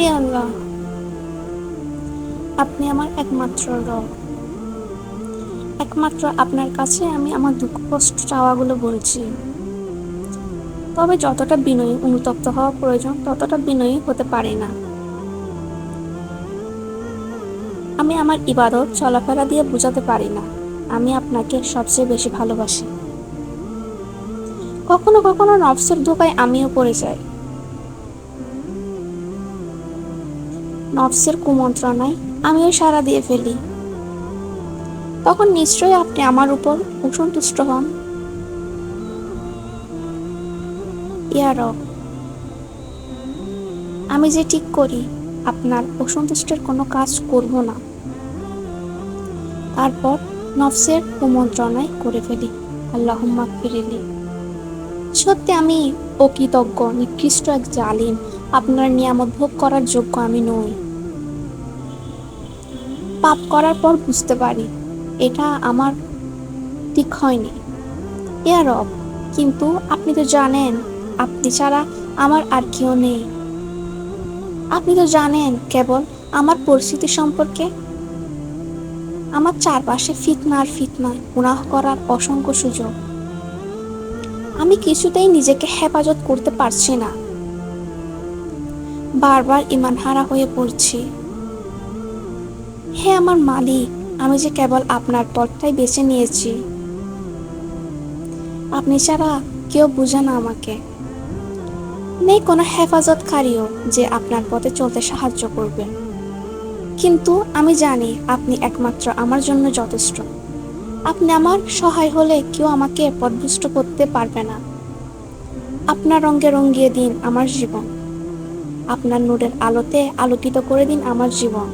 এ আল্লাহ, আপনি আমার একমাত্র রব। একমাত্র আপনার কাছে আমি আমার দুঃখ কষ্ট চাওয়াগুলো বলছি। তবে যতটা বিনয়ী অনুতপ্ত হওয়া প্রয়োজন ততটা বিনয়ী হতে পারি না। আমি আমার ইবাদত চলাফেরা দিয়ে বোঝাতে পারি না আমি আপনাকে সবচেয়ে বেশি ভালোবাসি। কখনো কখনো নফসের ধোকায় আমিও পড়ে যাই, নফসের কুমন্ত্রণায় আমিও সাড়া দিয়ে ফেলি। তখন নিশ্চয়ই আপনি আমার উপর অসন্তুষ্ট হন। ইয়া রব, আমি যে ঠিক করি আপনার অসন্তুষ্টের কোনো কাজ করব না, তারপর নফসের কুমন্ত্রণায় করে ফেলি। আল্লাহুম্মা ফিরিলি। সত্যি আমি অকৃতজ্ঞ, নিকৃষ্ট এক জালিম। আপনার নিয়ামত ভোগ করার যোগ্য আমি নই। পাপ করার পর বুঝতে পারি এটা আমার ঠিক হয়নি। ইয়া রব, কিন্তু আপনি তো জানেন আপনি ছাড়া আমার আর কেউ নেই। আপনি তো জানেন কেবল আমার পরিস্থিতি সম্পর্কে। আমার চারপাশে ফিতনা আর ফিতনা, গুনাহ করার অসংখ্য সুযোগ। আমি কিছুতেই নিজেকে হেফাজত করতে পারছি না। বারবার ঈমানহারা হয়ে পড়ছি। হে আমার মালিক, আমি যে কেবল আপনার পথটাই বেছে নিয়েছি। আপনি ছাড়া কেউ বুঝে না আমাকে। নেই কোনো হেফাজতকারীও যে আপনার পথে চলতে সাহায্য করবে। কিন্তু আমি জানি আপনি একমাত্র আমার জন্য যথেষ্ট। আপনি আমার সহায় হলে কেউ আমাকে পথভ্রষ্ট করতে পারবে না। আপনার রঙে রঙিয়ে দিন আমার জীবন। আপনার নূরের আলোতে আলোকিত করে দিন আমার জীবন।